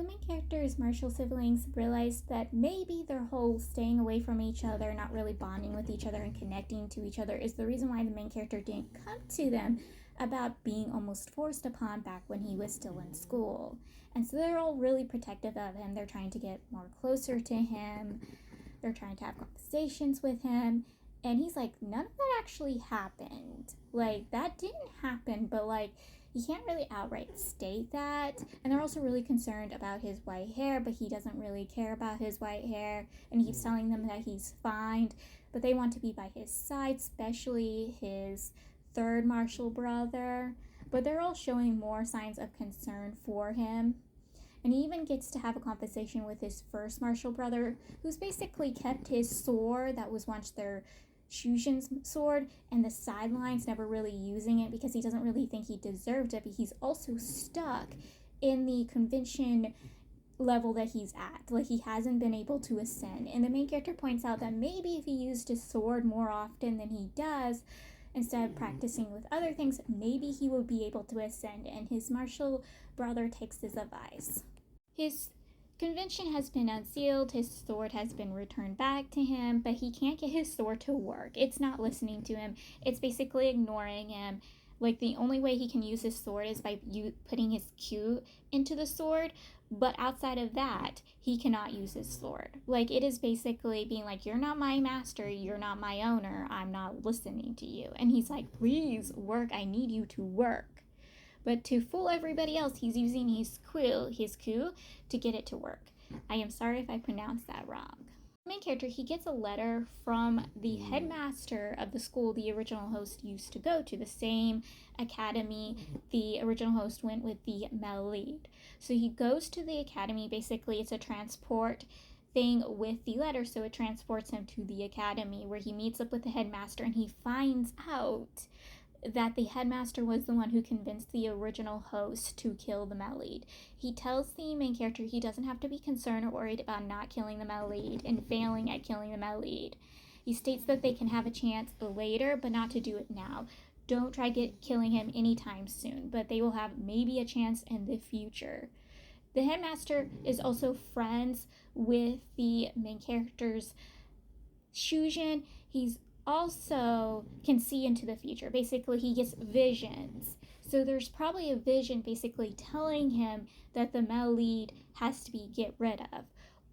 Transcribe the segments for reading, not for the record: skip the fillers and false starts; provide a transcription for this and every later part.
main character's martial siblings realized that maybe their whole staying away from each other, not really bonding with each other and connecting to each other, is the reason why the main character didn't come to them about being almost forced upon back when he was still in school. And so they're all really protective of him. They're trying to get more closer to him. They're trying to have conversations with him. And he's like, none of that actually happened. Like, that didn't happen, but like, he can't really outright state that. And they're also really concerned about his white hair, but he doesn't really care about his white hair. And he keeps telling them that he's fine, but they want to be by his side, especially his third martial brother. But they're all showing more signs of concern for him. And he even gets to have a conversation with his first martial brother, who's basically kept his sword that was once their Shujin's sword and the sidelines, never really using it because he doesn't really think he deserved it, but he's also stuck in the convention level that he's at. Like, he hasn't been able to ascend. And the main character points out that maybe if he used his sword more often than he does, instead of practicing with other things, maybe he would be able to ascend. And his martial brother takes his advice. His convention has been unsealed, his sword has been returned back to him, but he can't get his sword to work. It's not listening to him. It's basically ignoring him. Like, the only way he can use his sword is by putting his Q into the sword, but outside of that, he cannot use his sword. Like, it is basically being like, you're not my master, you're not my owner, I'm not listening to you. And he's like, please work, I need you to work. But to fool everybody else, he's using his coup, to get it to work. I am sorry if I pronounced that wrong. The main character, he gets a letter from the headmaster of the school the original host used to go to, the same academy the original host went with the male lead. So he goes to the academy. Basically, it's a transport thing with the letter, so it transports him to the academy where he meets up with the headmaster, and he finds out that the headmaster was the one who convinced the original host to kill the male lead. He tells the main character he doesn't have to be concerned or worried about not killing the male lead and failing at killing the male lead. He states that they can have a chance later, but not to do it now. Don't try killing him anytime soon, but they will have maybe a chance in the future. The headmaster is also friends with the main character's Shujin. He's also can see into the future. Basically, he gets visions. So there's probably a vision basically telling him that the male lead has to be get rid of.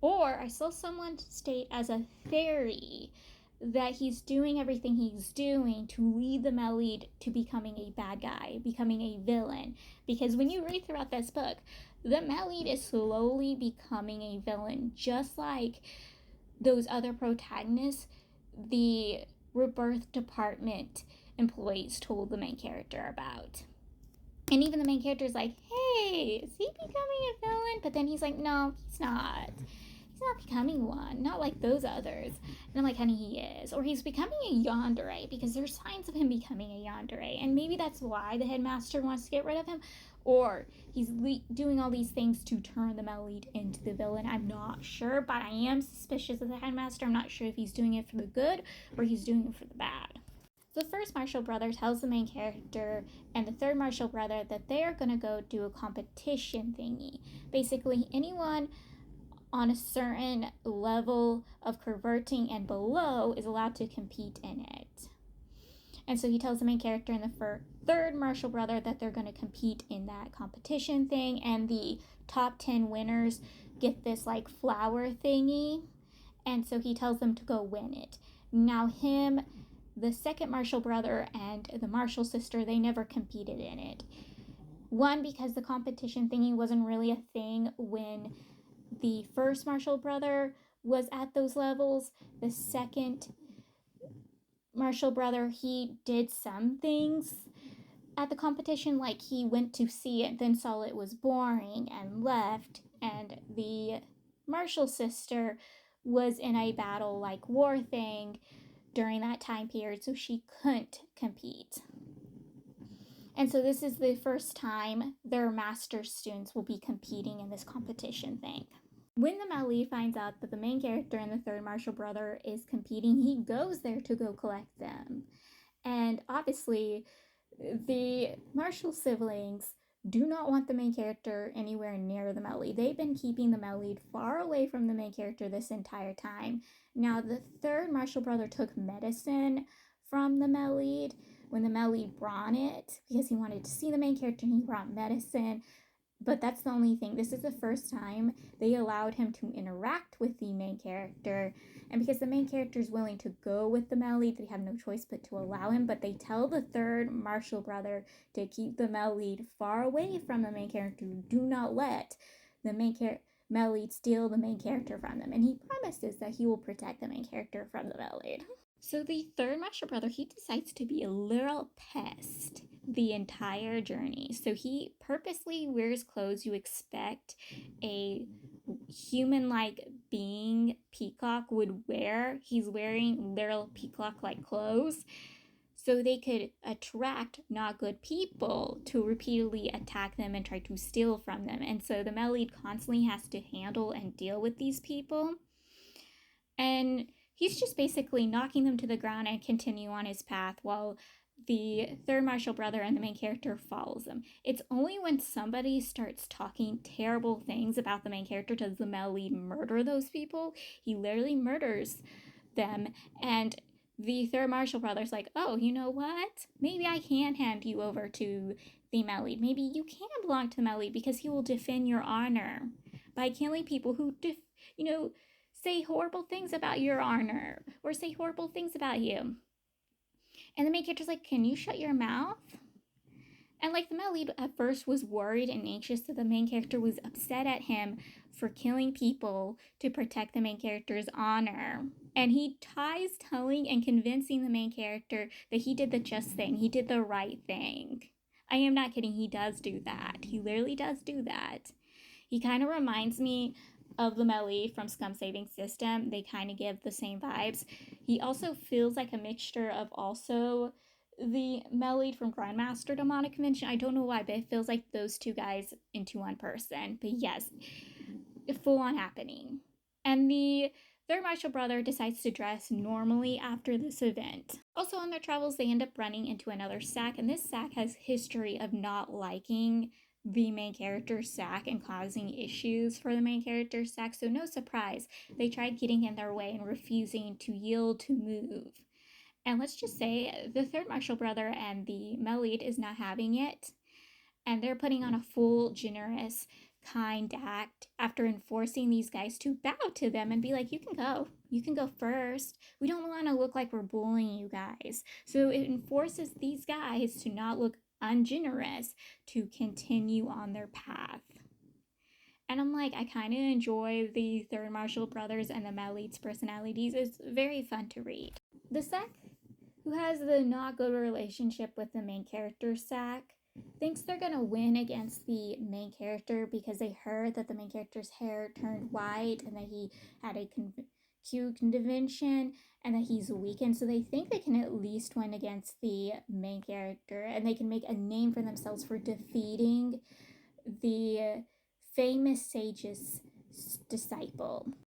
Or I saw someone state as a theory that he's doing everything he's doing to lead the male lead to becoming a bad guy, becoming a villain. Because when you read throughout this book, the male lead is slowly becoming a villain, just like those other protagonists the rebirth department employees told the main character about. And even the main character is like, hey, is he becoming a villain? But then he's like, no, he's not. He's not becoming one, not like those others. And I'm like, honey, he is. Or he's becoming a yandere, because there's signs of him becoming a yandere. And maybe that's why the headmaster wants to get rid of him. Or he's doing all these things to turn the male lead into the villain. I'm not sure, but I am suspicious of the headmaster. I'm not sure if he's doing it for the good or he's doing it for the bad. The first martial brother tells the main character and the third martial brother that they are going to go do a competition thingy. Basically, anyone on a certain level of converting and below is allowed to compete in it. And so he tells the main character and the third martial brother that they're going to compete in that competition thing, and the top 10 winners get this like flower thingy, and so he tells them to go win it. Now him, the second martial brother, and the martial sister, they never competed in it. One, because the competition thingy wasn't really a thing when the first martial brother was at those levels. The second martial brother, he did some things at the competition, like he went to see it, then saw it was boring and left. And the martial sister was in a battle like war thing during that time period, so she couldn't compete. And so this is the first time their master students will be competing in this competition thing. When the male lead finds out that the main character and the third martial brother is competing, he goes there to go collect them. And obviously, the martial siblings do not want the main character anywhere near the male lead. They've been keeping the male lead far away from the main character this entire time. Now, the third Marshall brother took medicine from the male lead when the male lead brought it because he wanted to see the main character and he brought medicine. But that's the only thing. This is the first time they allowed him to interact with the main character. And because the main character is willing to go with the male lead, they have no choice but to allow him. But they tell the third Marshall brother to keep the male lead far away from the main character. Do not let the male lead steal the main character from them. And he promises that he will protect the main character from the male lead. So the third Marshall brother, he decides to be a literal pest the entire journey. So he purposely wears clothes you expect a human-like being peacock would wear. He's wearing literal peacock-like clothes so they could attract not good people to repeatedly attack them and try to steal from them. And so the male lead constantly has to handle and deal with these people. And he's just basically knocking them to the ground and continue on his path while the third Marshall brother and the main character follows him. It's only when somebody starts talking terrible things about the main character does the male lead murder those people. He literally murders them, and the third Marshall brother's like, oh, you know what? Maybe I can hand you over to the male lead. Maybe you can belong to the male lead because he will defend your honor by killing people who, say horrible things about your honor or say horrible things about you. And the main character's like, can you shut your mouth? And like the male lead at first was worried and anxious that the main character was upset at him for killing people to protect the main character's honor. And he tries telling and convincing the main character that he did the just thing. He did the right thing. I am not kidding. He does do that. He literally does do that. He kind of reminds me of the male lead from Scum Saving System. They kind of give the same vibes. He also feels like a mixture of also the male lead from Grindmaster Demonic Convention. I don't know why, but it feels like those two guys into one person. But yes, full on happening. And the third Marshall brother decides to dress normally after this event. Also on their travels, they end up running into another sack, and this sack has history of not liking the main character's sack and causing issues for the main character's sack, so no surprise, they tried getting in their way and refusing to yield to move. And let's just say the third Marshall brother and the male lead is not having it, and they're putting on a full, generous, kind act after enforcing these guys to bow to them and be like, you can go first. We don't want to look like we're bullying you guys. So it enforces these guys to not look ungenerous, to continue on their path. And I'm like, I kind of enjoy the third Marshall brothers and the male lead's personalities. It's very fun to read. The sack who has the not good relationship with the main character sack thinks they're gonna win against the main character because they heard that the main character's hair turned white and that he had a Q convention and that he's weakened, so they think they can at least win against the main character and they can make a name for themselves for defeating the famous sage's disciple.